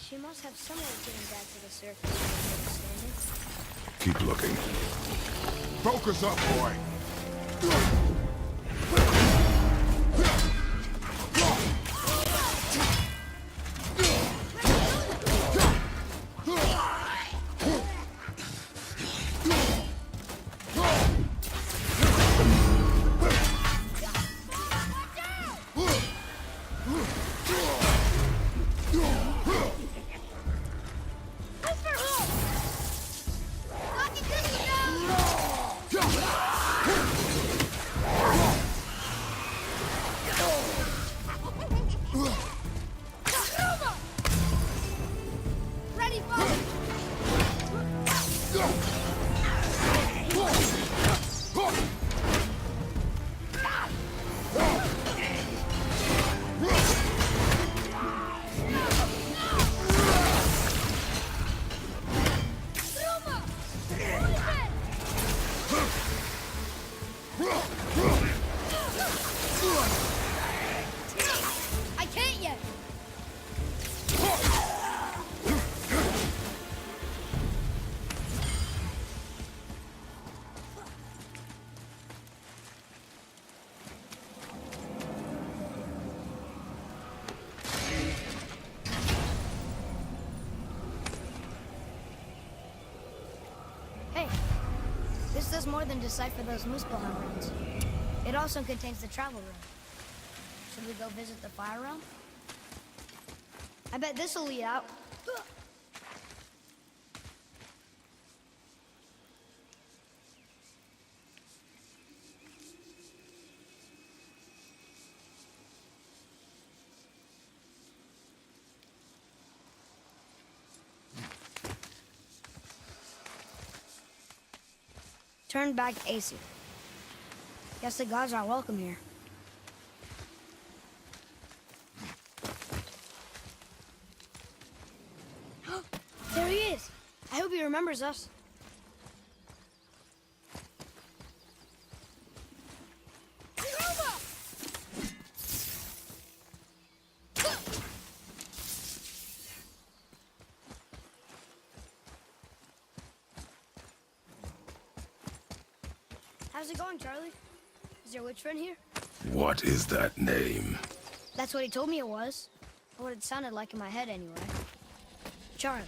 She must have some way of getting back to the surface, if I understand it. Keep looking. Focus up, boy. I can't yet! Hey, this does more than decipher those Muspelheim runes. It also contains the travel room. Should we go visit the fire realm? I bet this'll lead out. Turn back Aesir. Guess the gods aren't welcome here. There he is! I hope he remembers us. How's it going, Charlie? Is your witch friend here? What is that name? That's what he told me it was. Or what it sounded like in my head, anyway. Charlie.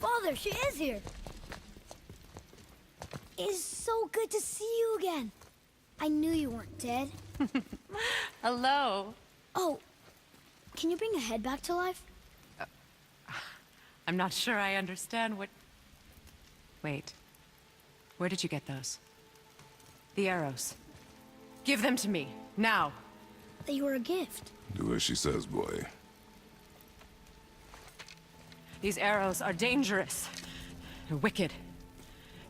Father, she is here. It's so good to see you again. I knew you weren't dead. Hello. Oh, can you bring a head back to life? I'm not sure I understand what... Wait. Where did you get those? The arrows. Give them to me, now. They were a gift. Do as she says, boy. These arrows are dangerous. They're wicked.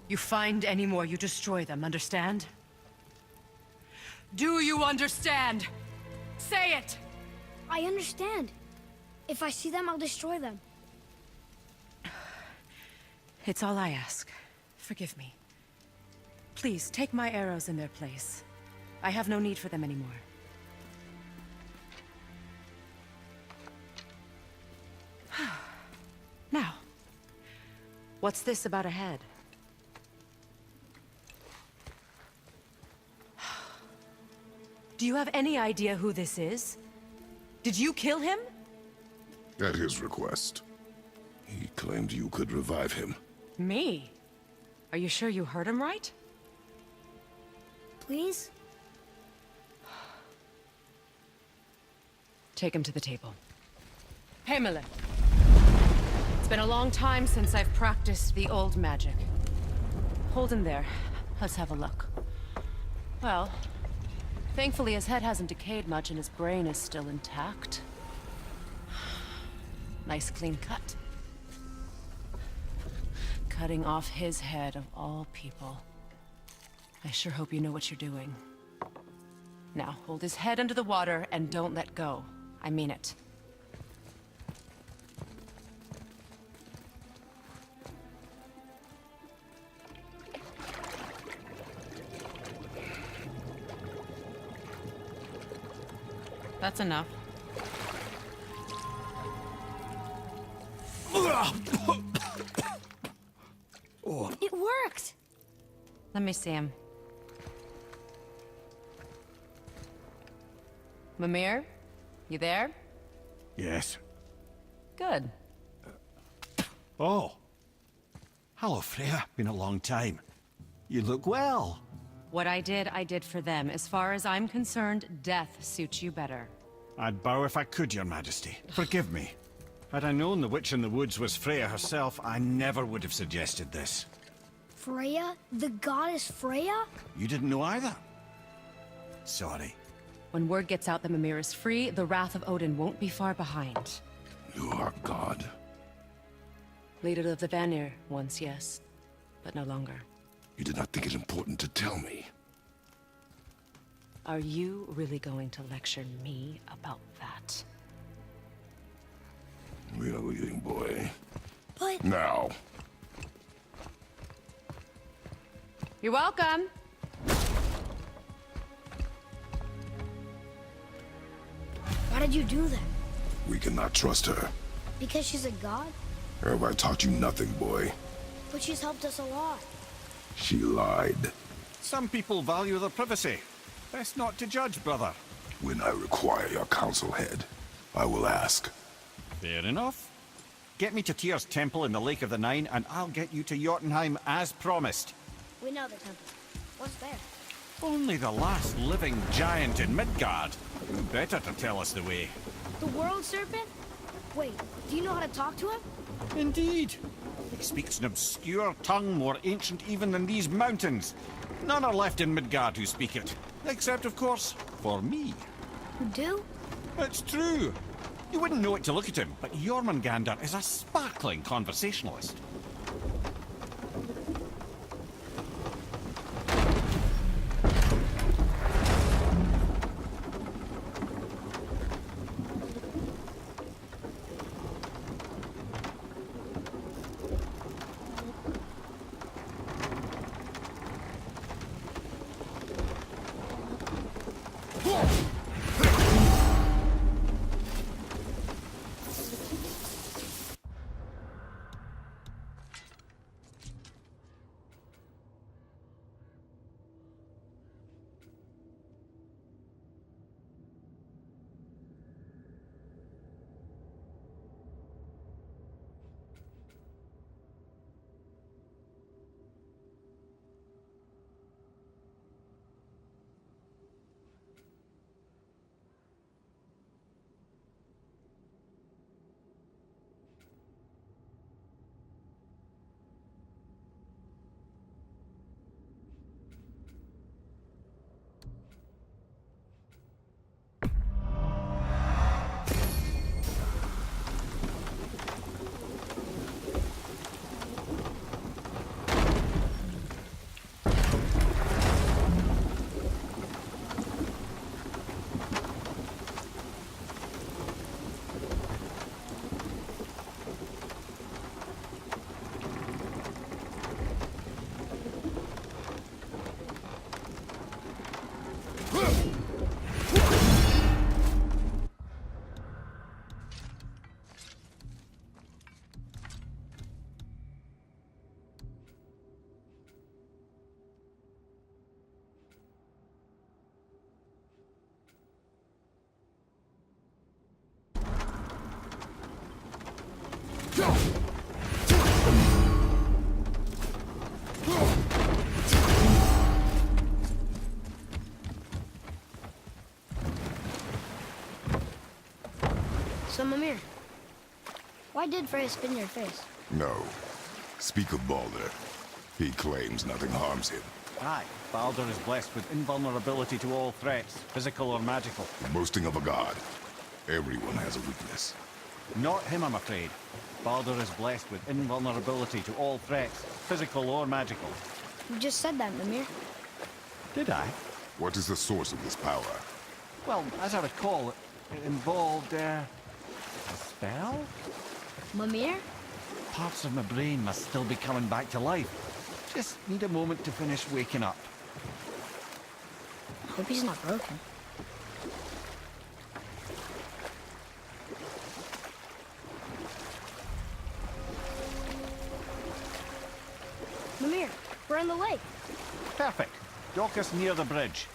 You find any more, you destroy them, understand? Do you understand? Say it! I understand. If I see them, I'll destroy them. It's all I ask. Forgive me. Please, take my arrows in their place. I have no need for them anymore. Now, what's this about a head? Do you have any idea who this is? Did you kill him? At his request. He claimed you could revive him. Me? Are you sure you heard him right? Please? Take him to the table. Himalith. It's been a long time since I've practiced the old magic. Hold him there. Let's have a look. Well, thankfully his head hasn't decayed much and his brain is still intact. Nice clean cut. Cutting off his head of all people. I sure hope you know what you're doing. Now, hold his head under the water and don't let go. I mean it. That's enough. It worked! Let me see him. Mimir? You there? Yes. Good. Oh. Hello, Freya. Been a long time. You look well. What I did for them. As far as I'm concerned, death suits you better. I'd bow if I could, Your Majesty. Forgive me. Had I known the Witch in the Woods was Freya herself, I never would have suggested this. Freya? The goddess Freya? You didn't know either? Sorry. When word gets out that Mimir is free, the wrath of Odin won't be far behind. You are God. Leader of the Vanir, once yes, but no longer. You did not think it important to tell me. Are you really going to lecture me about that? We are leaving, boy. But... Now. You're welcome. Why did you do that? We cannot trust her. Because she's a god? Have I taught you nothing, boy? But she's helped us a lot. She lied. Some people value their privacy. Best not to judge, brother. When I require your council head, I will ask. Fair enough. Get me to Tyr's temple in the Lake of the Nine, and I'll get you to Jotunheim as promised. We know the temple. What's there? Only the last living giant in Midgard. Who better to tell us the way? The World Serpent? Wait, do you know how to talk to him? Indeed. He speaks an obscure tongue more ancient even than these mountains. None are left in Midgard who speak it. Except, of course, for me. You do? It's true. You wouldn't know it to look at him, but Jormungandr is a sparkling conversationalist. So, Mimir, why did Freya spin your face? No. Speak of Baldur. He claims nothing harms him. Aye, Baldur is blessed with invulnerability to all threats, physical or magical. Boasting of a god. Everyone has a weakness. Not him, I'm afraid. Baldur is blessed with invulnerability to all threats, physical or magical. You just said that, Mimir. Did I? What is the source of this power? Well, as I recall, it involved, a spell? Mimir? Parts of my brain must still be coming back to life. Just need a moment to finish waking up. I hope he's not broken. Mimir, we're on the lake. Perfect. Dock us near the bridge.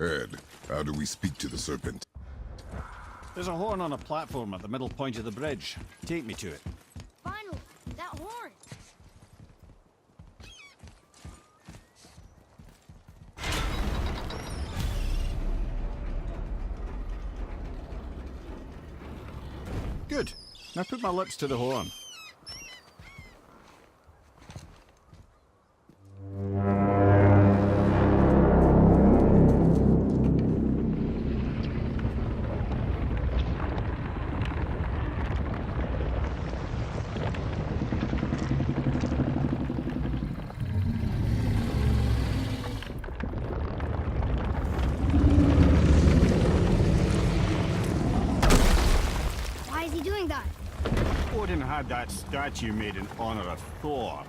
Ed, how do we speak to the serpent? There's a horn on a platform at the middle point of the bridge. Take me to it. Finally, that horn. Good. Now put my lips to the horn. Why is he doing that? Odin had that statue made in honor of Thor.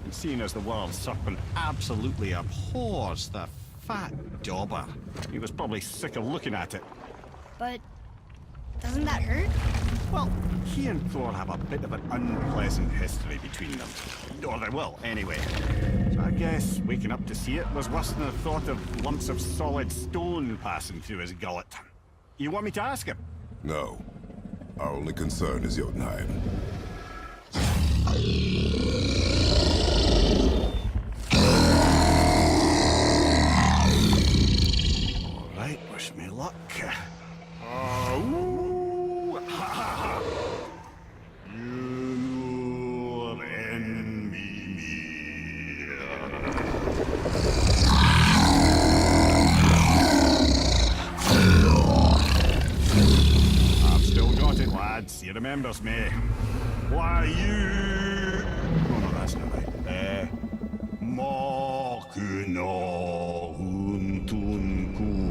And seeing as the world serpent absolutely abhors the fat dauber, he was probably sick of looking at it. But doesn't that hurt? Well, he and Thor have a bit of an unpleasant history between them. Or they will, anyway. So I guess waking up to see it was worse than the thought of lumps of solid stone passing through his gullet. You want me to ask him? No. Our only concern is Jotunheim. All right, wish me luck. Ooh, ha, ha, ha. You're in me. I've still got it, lads. He remembers me. Why you? Oh no, that's not right. Makuna huntun kun.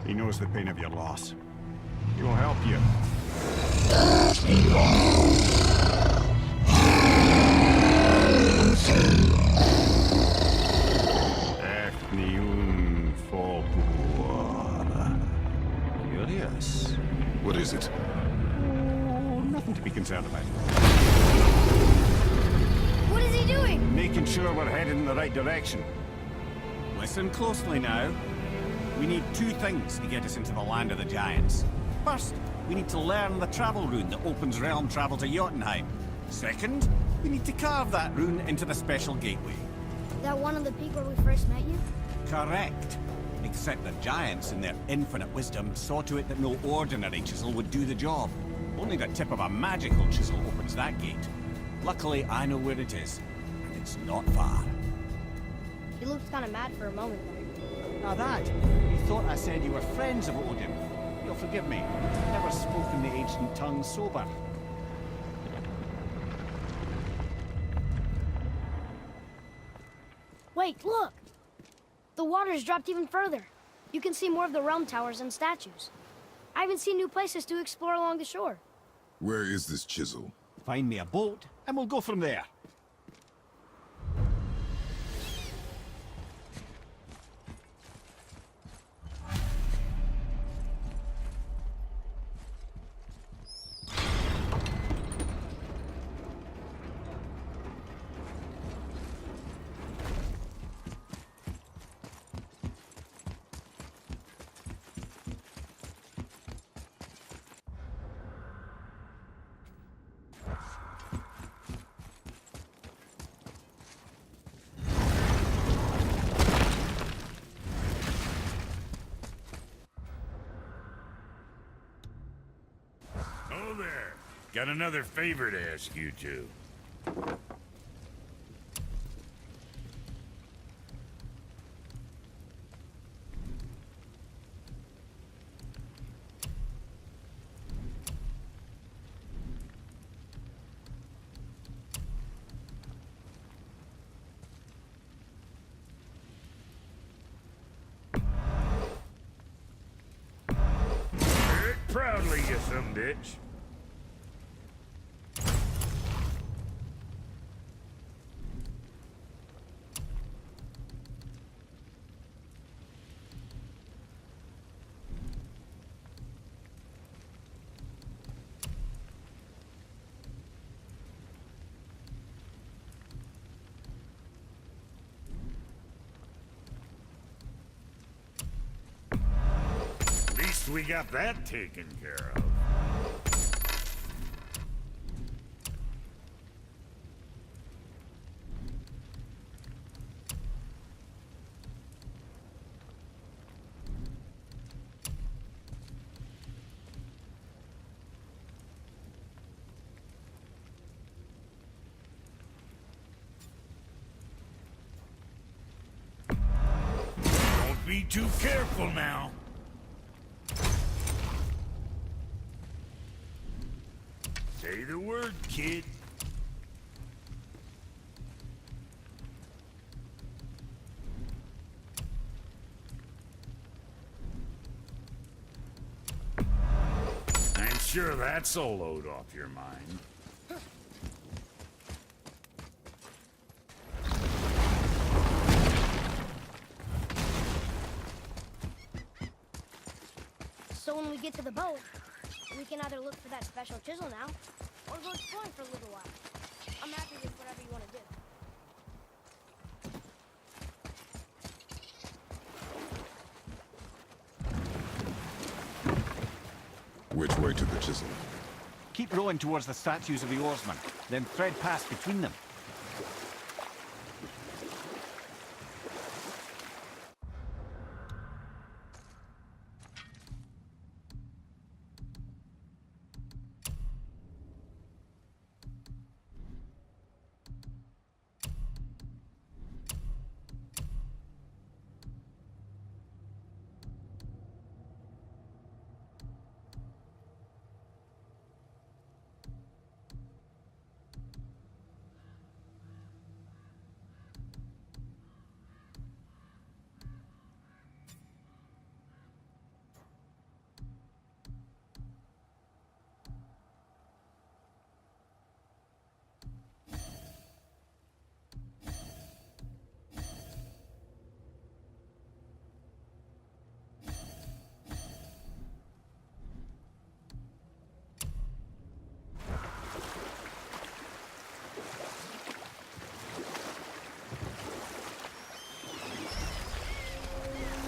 He knows the pain of your loss. He will help you. Efniun Folkur. Curious. What is it? Oh, nothing to be concerned about. What is he doing? Making sure we're headed in the right direction. Listen closely now. We need two things to get us into the land of the giants. First, we need to learn the travel rune that opens realm travel to Jotunheim. Second, we need to carve that rune into the special gateway. That one on the peak where we first met you? Correct. Except the giants, in their infinite wisdom, saw to it that no ordinary chisel would do the job. Only the tip of a magical chisel opens that gate. Luckily, I know where it is, and it's not far. He looked kind of mad for a moment there. Now that, you thought I said you were friends of Odin. You'll forgive me. Never spoken the ancient tongue sober. Wait, look! The water's dropped even further. You can see more of the realm towers and statues. I even see new places to explore along the shore. Where is this chisel? Find me a boat, and we'll go from there. there. Got another favor to ask you two. Proudly, you some bitch. At least we got that taken care of. Don't be too careful now. Say the word, kid. I'm sure that's a load off your mind. So when we get to the boat, we can either look for that special chisel now, or go exploring for a little while. I'm happy with whatever you want to do. Which way to the chisel? Keep rowing towards the statues of the oarsmen, then thread past between them.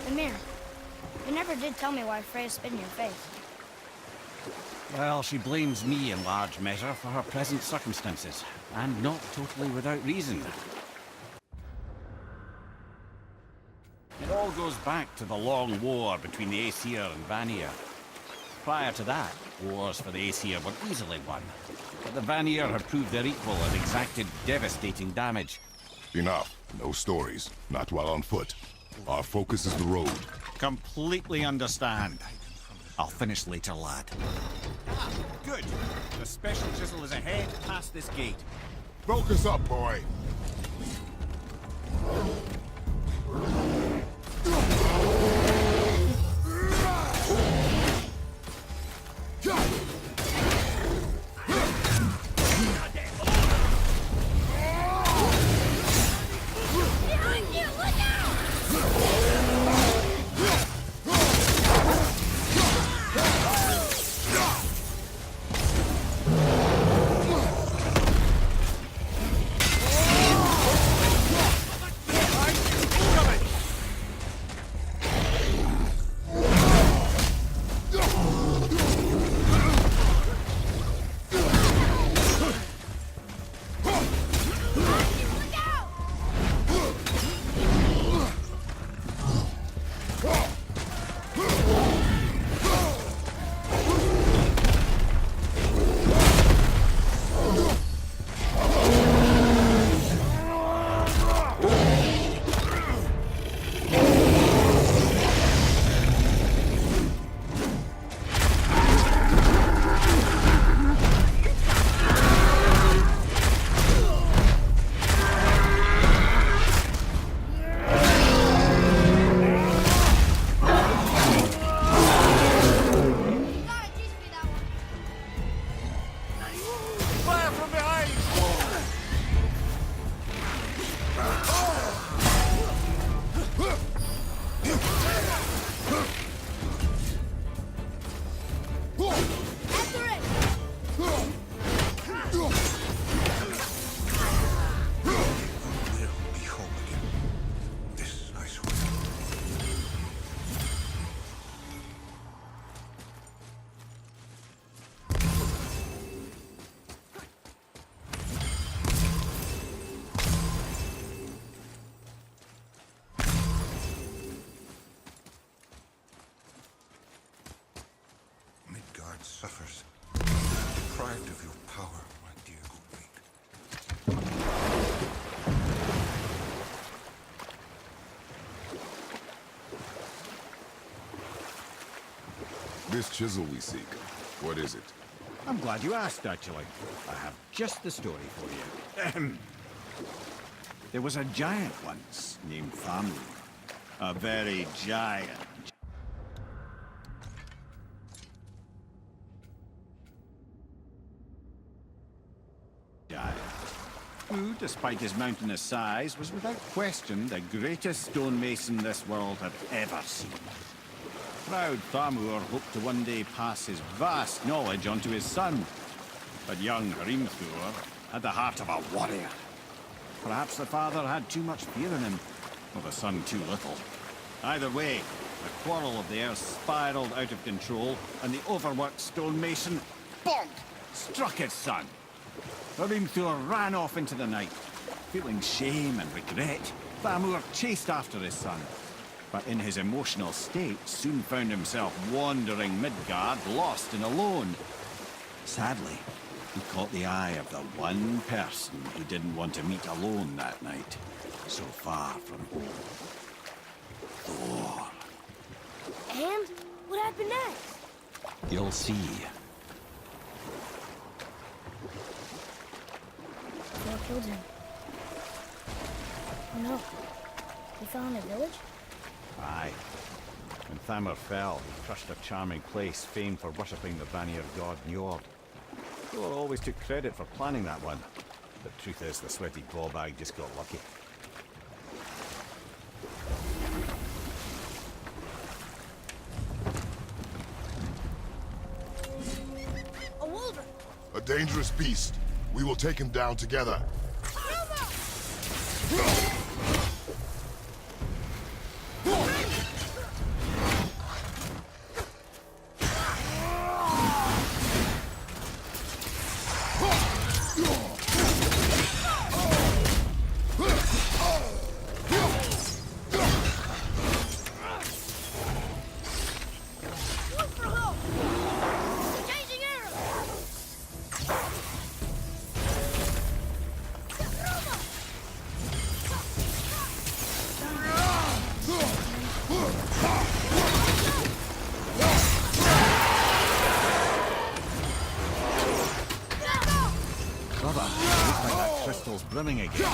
Mimir, you never did tell me why Freya spit in your face. Well, she blames me in large measure for her present circumstances, and not totally without reason. It all goes back to the long war between the Aesir and Vanir. Prior to that, wars for the Aesir were easily won, but the Vanir had proved their equal and exacted devastating damage. Enough. No stories. Not while on foot. Our focus is the road. Completely understand. I'll finish later, lad. Ah, good. The special chisel is ahead past this gate. Focus up, boy. suffers, deprived of your power, my dear Ulrich. This chisel we seek, what is it? I'm glad you asked, actually. I have just the story for you. Ahem. There was a giant once named Thamur. A very giant. Who, despite his mountainous size, was without question the greatest stonemason this world had ever seen. Proud Thamur hoped to one day pass his vast knowledge on to his son. But young Hrimthur had the heart of a warrior. Perhaps the father had too much fear in him, or the son too little. Either way, the quarrel of theirs spiraled out of control, and the overworked stonemason, bonk, struck his son. Hrimthur ran off into the night. Feeling shame and regret, Thamur chased after his son. But in his emotional state, soon found himself wandering Midgard, lost and alone. Sadly, he caught the eye of the one person he didn't want to meet alone that night, so far from home. Thor. And what happened next? You'll see. Thor killed him. Oh no. He fell in a village? Aye. When Thamur fell, he crushed a charming place famed for worshipping the Vanir god Njord. Thor always took credit for planning that one. The truth is, the sweaty ballbag just got lucky. A wolverine! A dangerous beast. We will take him down together. Changing arrow! Brother, looks like that crystal's brimming again.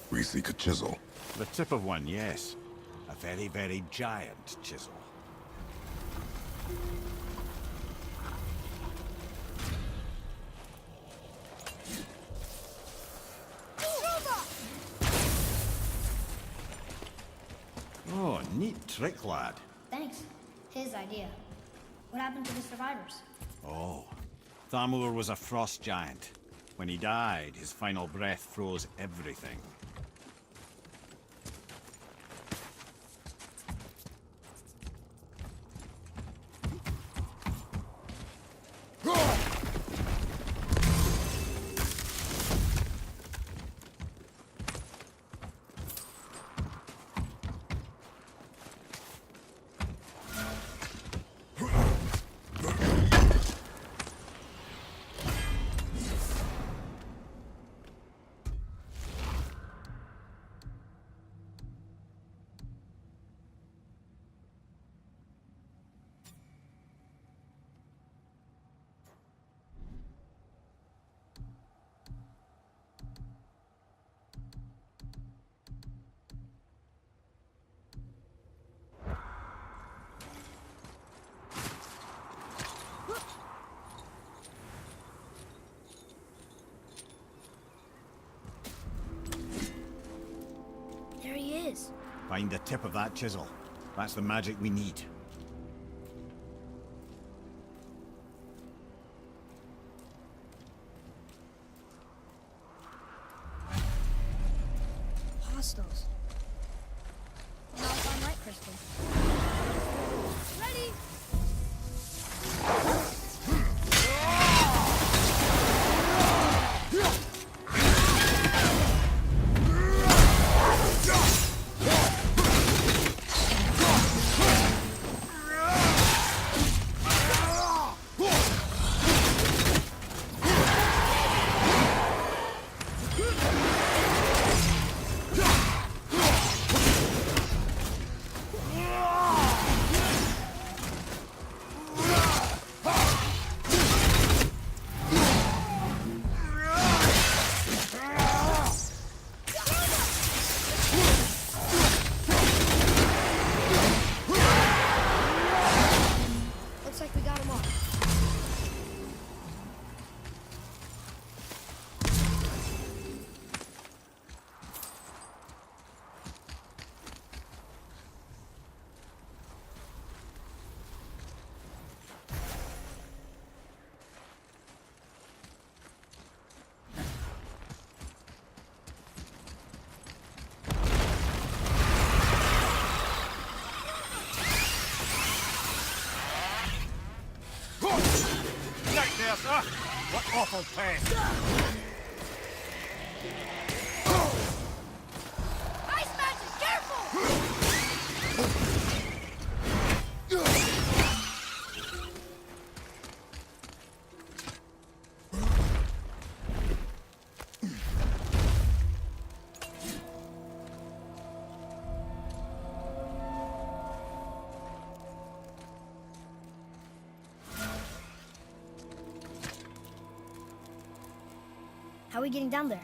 We seek a chisel. The tip of one, yes. A very, very giant chisel. Oh, neat trick, lad. Thanks. His idea. What happened to the survivors? Oh, Thamur was a frost giant. When he died, his final breath froze everything. There he is. Find the tip of that chisel. That's the magic we need. Hostiles. Now it's on light crystal. Ready? Looks like we got them all. Right there, sir! What awful pest! Ice magic, careful! How are we getting down there?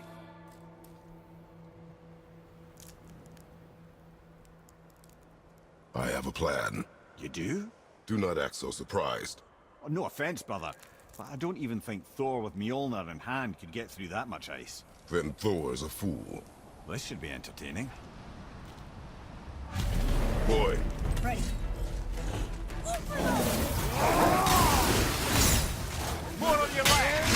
I have a plan. You do? Do not act so surprised. Oh, no offense, brother, but I don't even think Thor with Mjolnir in hand could get through that much ice. Then Thor is a fool. This should be entertaining. Boy, Ready. More on your left!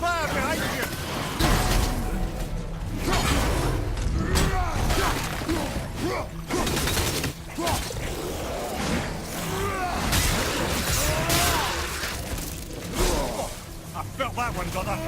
Fire behind you! I felt that one, brother.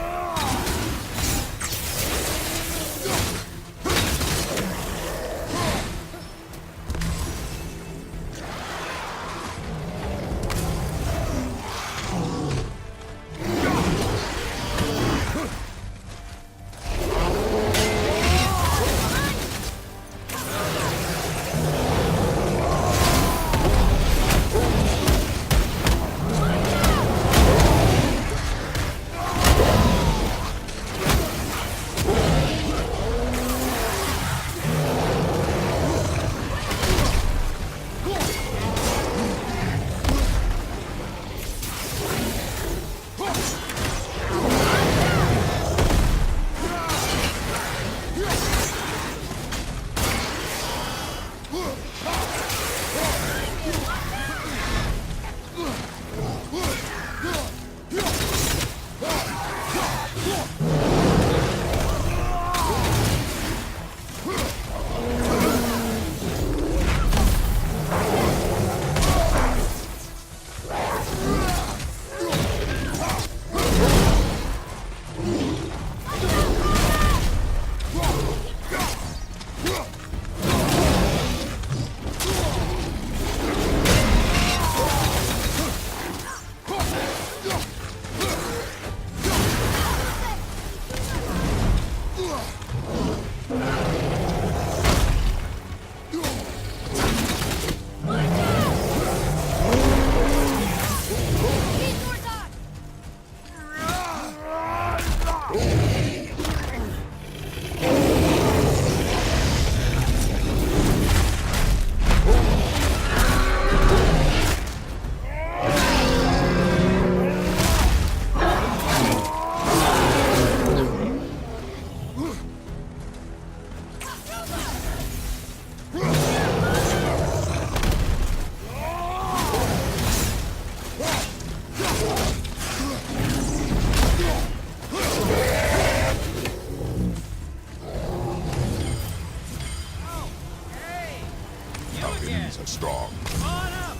Our enemies are strong. On up!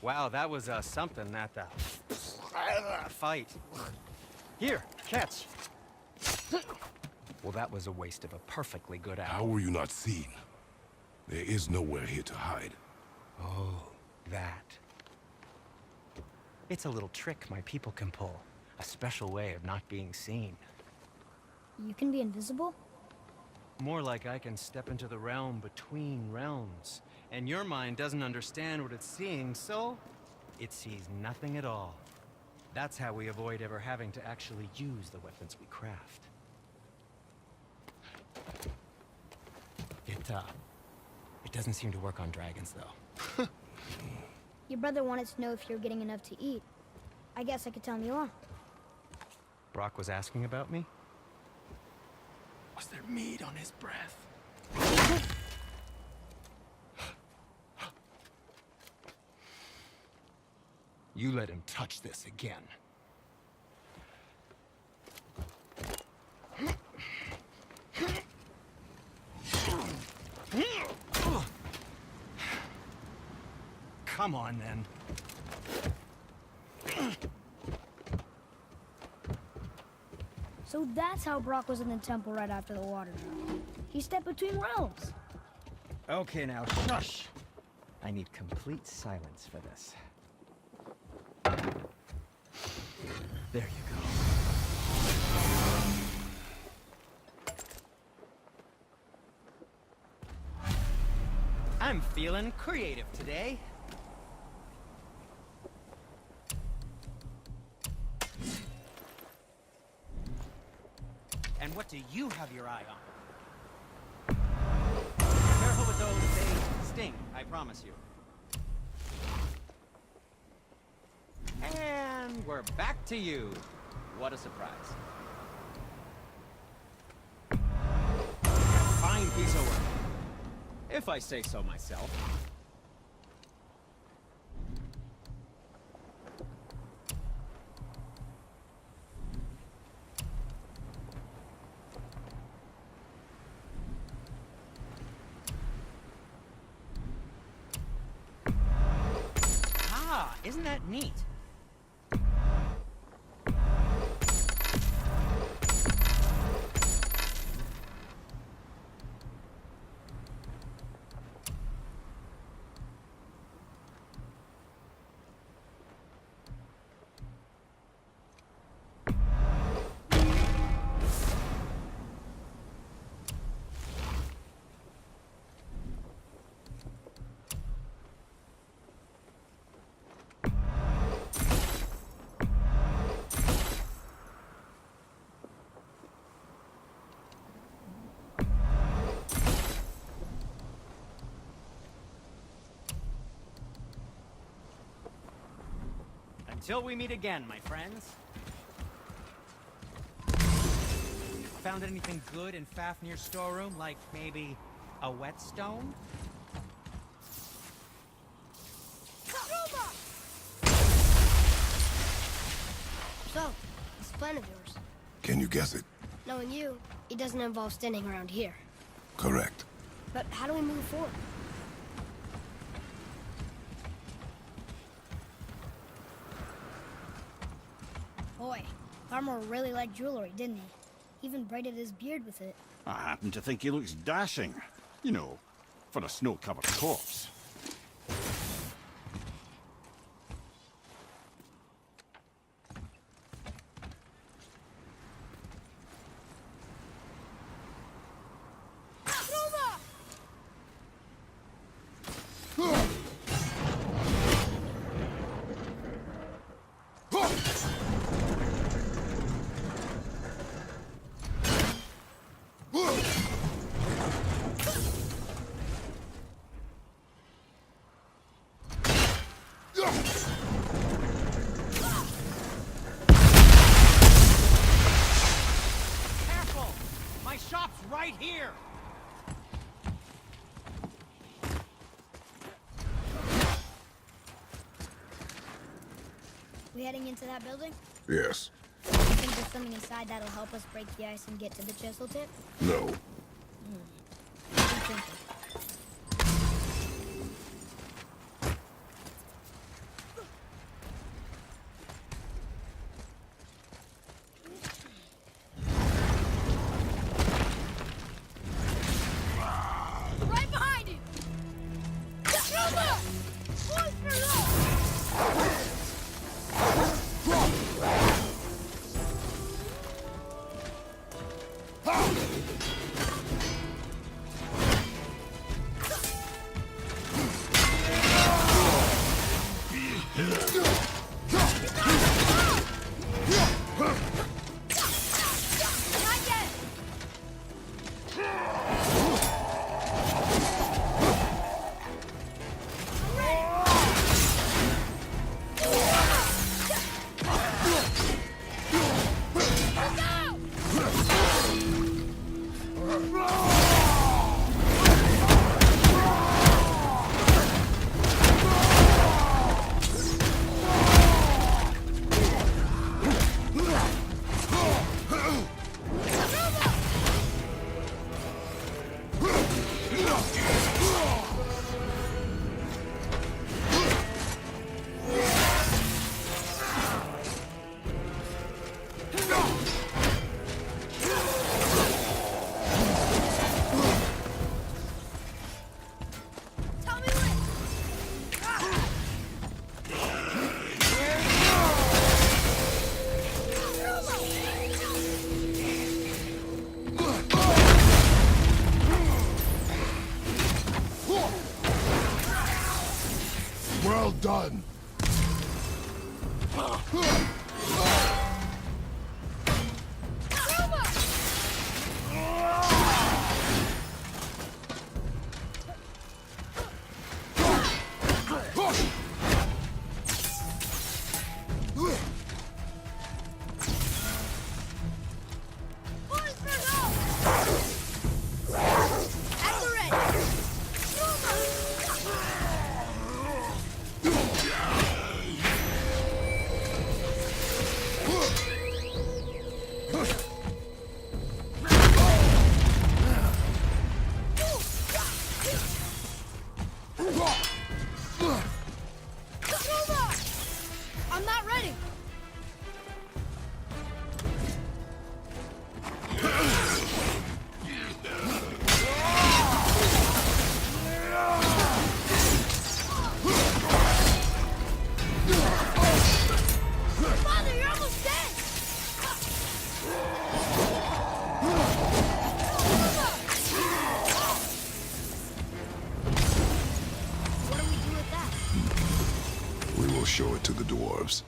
Wow, that was something at the fight. Here, catch. Well, that was a waste of a perfectly good How apple. were you not seen? There is nowhere here to hide. Oh, that. It's a little trick my people can pull. A special way of not being seen. You can be invisible? More like I can step into the realm between realms. And your mind doesn't understand what it's seeing, so it sees nothing at all. That's how we avoid ever having to actually use the weapons we craft. It doesn't seem to work on dragons, though. Your brother wanted to know if you're getting enough to eat. I guess I could tell him you are. Brock was asking about me? Was there meat on his breath? You let him touch this again. Come on, then. So that's how Brock was in the temple right after the water drop. He stepped between realms. Okay, now, shush! I need complete silence for this. There you go. I'm feeling creative today. And what do you have your eye on? Careful with those, they sting, I promise you. And we're back to you. What a surprise. Fine piece of work, if I say so myself. Ah, isn't that neat? Until we meet again, my friends. Found anything good in Fafnir's storeroom? Like maybe a whetstone? So, this plan of yours. Can you guess it? Knowing you, it doesn't involve standing around here. Correct. But how do we move forward? Boy, Tharmor really liked jewelry, didn't he? Even braided his beard with it. I happen to think he looks dashing. You know, for a snow-covered corpse. right here! We heading into that building? Yes. You think there's something inside that'll help us break the ice and get to the chisel tip? No. Keep thinking. Right behind you! Roma! Boys for love! Not yet! Tell me when! Well done. Boys for help! At the ready! I'm not ready! Father, you're almost dead! What do we do with that? We will show it to the dwarves.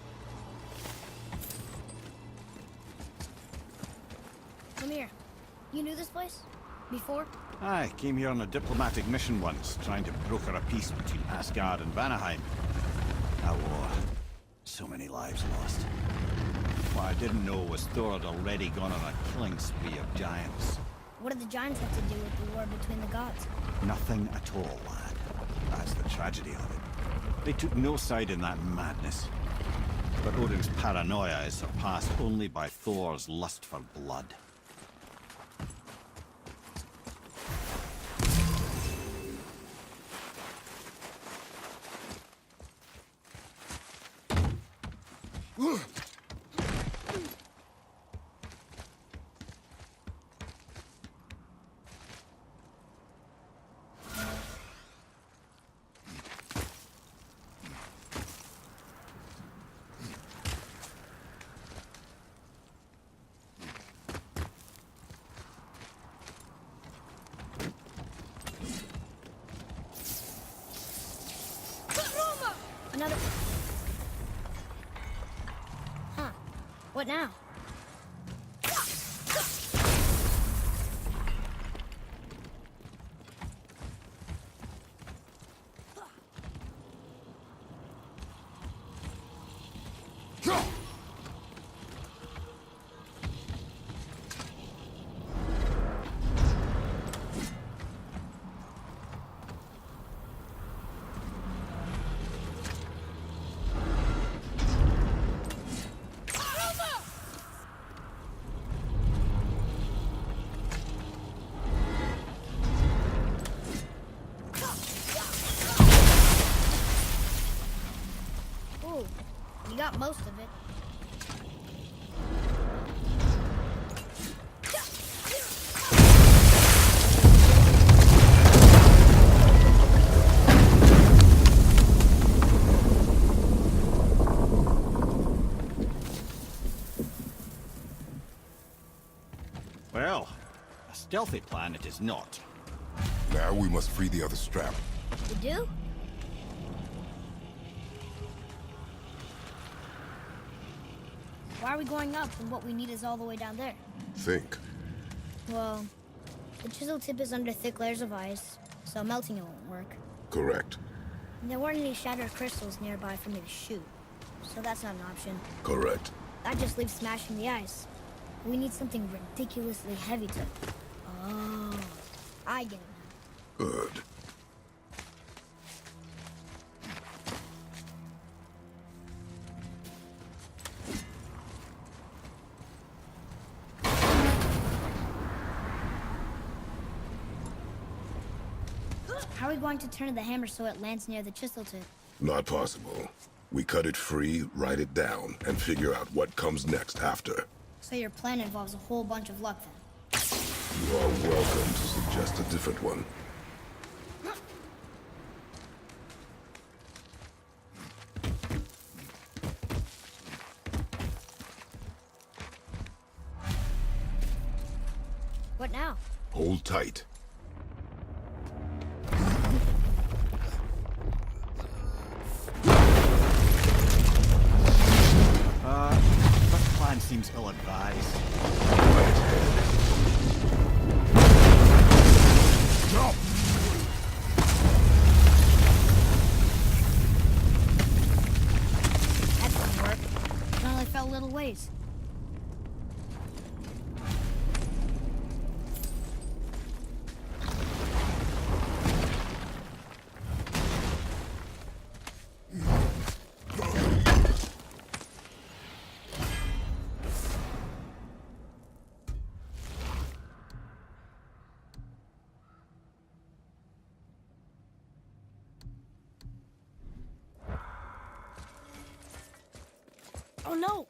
Come here. You knew this place? Before? I came here on a diplomatic mission once, trying to broker a peace between Asgard and Vanaheim. A war. So many lives lost. What I didn't know was Thor had already gone on a killing spree of giants. What did the giants have to do with the war between the gods? Nothing at all, lad. That's the tragedy of it. They took no side in that madness. But Odin's paranoia is surpassed only by Thor's lust for blood. Another... Huh. What now? got most of it. Well, a stealthy plan it is not. Now we must free the other strap. We do? Why are we going up when what we need is all the way down there? Think. Well, the chisel tip is under thick layers of ice, so melting it won't work. Correct. And there weren't any shattered crystals nearby for me to shoot, so that's not an option. Correct. That just leaves smashing the ice. We need something ridiculously heavy to... Oh, I get it now. Good. How are we going to turn the hammer so it lands near the chisel tip? Not possible. We cut it free, write it down, and figure out what comes next after. So your plan involves a whole bunch of luck then? You are welcome to suggest a different one. What now? Hold tight. This plan seems ill-advised. Jump! That didn't work. It only fell a little ways. Oh no!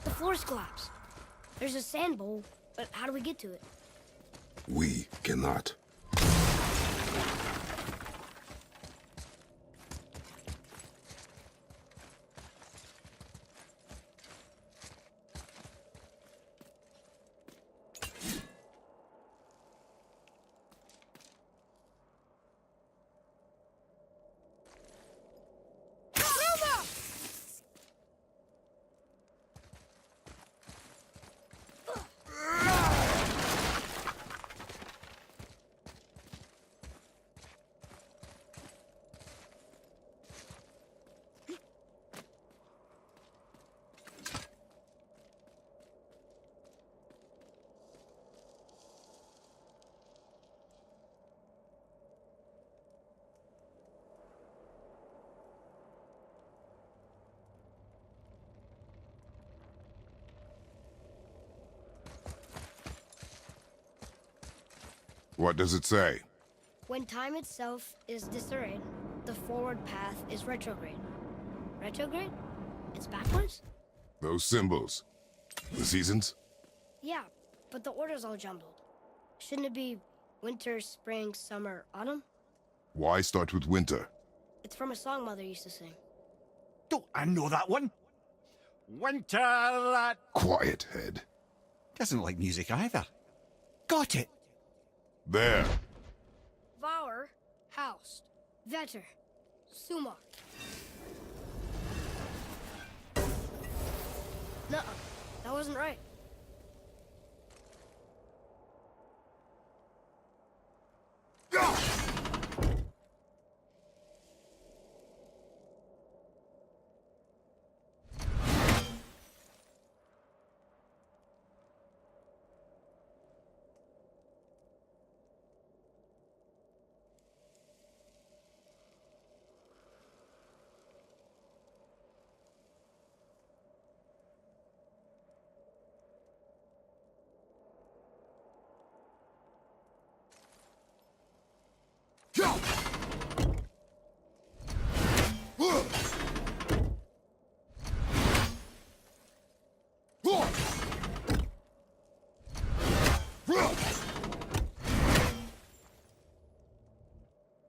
The floor's collapsed. There's a sand bowl, but how do we get to it? We cannot. What does it say? When time itself is disarrayed, the forward path is retrograde. Retrograde? It's backwards? Those symbols. The seasons? Yeah, but the order's all jumbled. Shouldn't it be winter, spring, summer, autumn? Why start with winter? It's from a song Mother used to sing. Don't I know that one? Winter that... Quiet, head. Doesn't like music either. Got it! There. Vauer, Haust, Vetter, Suma. Nuh-uh, that wasn't right.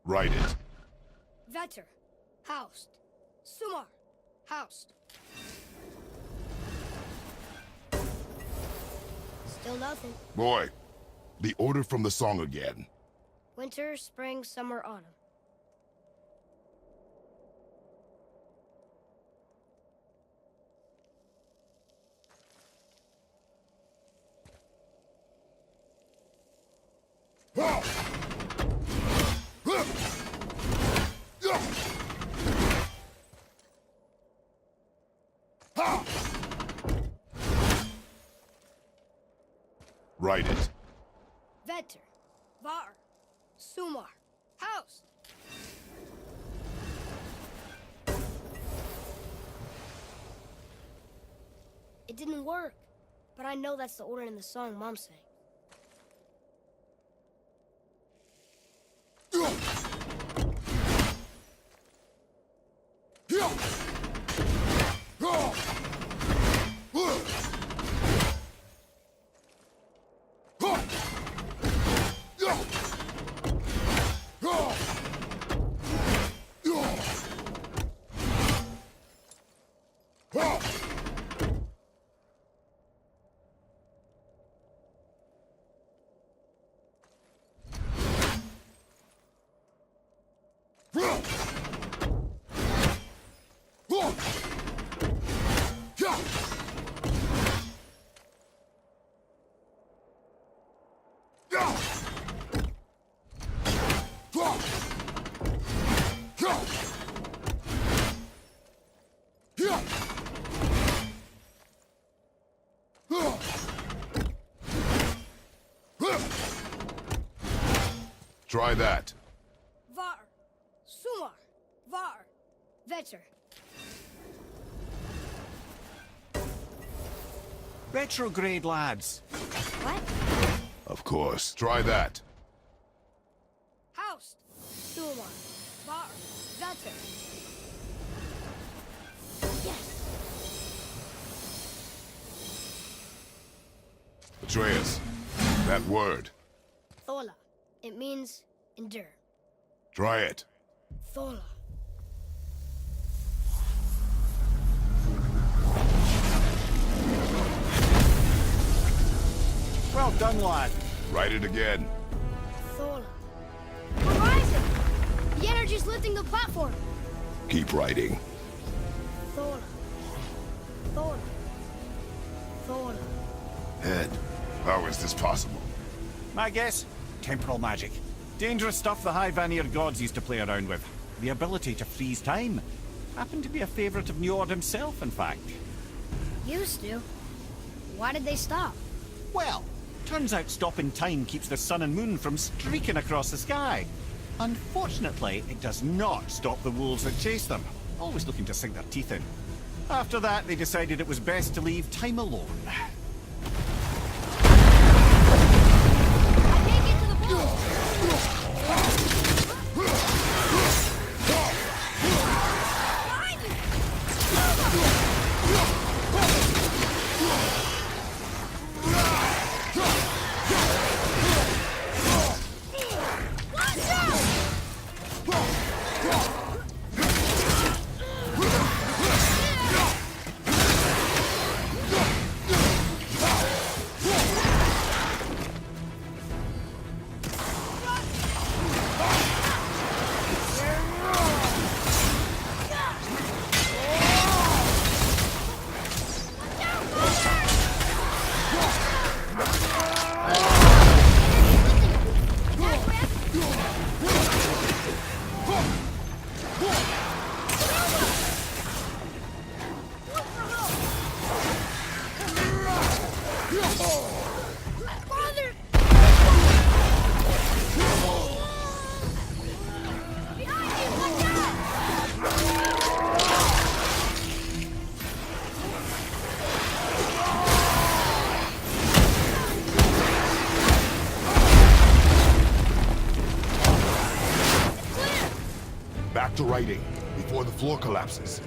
Write it. Vetter. Housed. Sumar. Housed. Still nothing. Boy, the order from the song again. Winter, spring, summer, autumn. Write it. Vetter. Var. Sumar. Housed. It didn't work, but I know that's the order in the song Mom sang. Try that. Var. Sumar. Var. Vetter. Retrograde, lads. What? Of course. Try that. Housed. Sumar. Var. Vetter. Yes. Atreus, that word. Thola. It means endure. Try it. Thola. Well done, lad. Write it again. Thola. We're rising! The energy's lifting the platform. Keep writing. Thola. Thola. Thola. Head. How is this possible? My guess? Temporal magic. Dangerous stuff the High Vanir gods used to play around with. The ability to freeze time. Happened to be a favorite of Njord himself, in fact. Used to. Why did they stop? Well, turns out stopping time keeps the sun and moon from streaking across the sky. Unfortunately, it does not stop the wolves that chase them, always looking to sink their teeth in. After that, they decided it was best to leave time alone. I can't get to the ball! to writing before the floor collapses.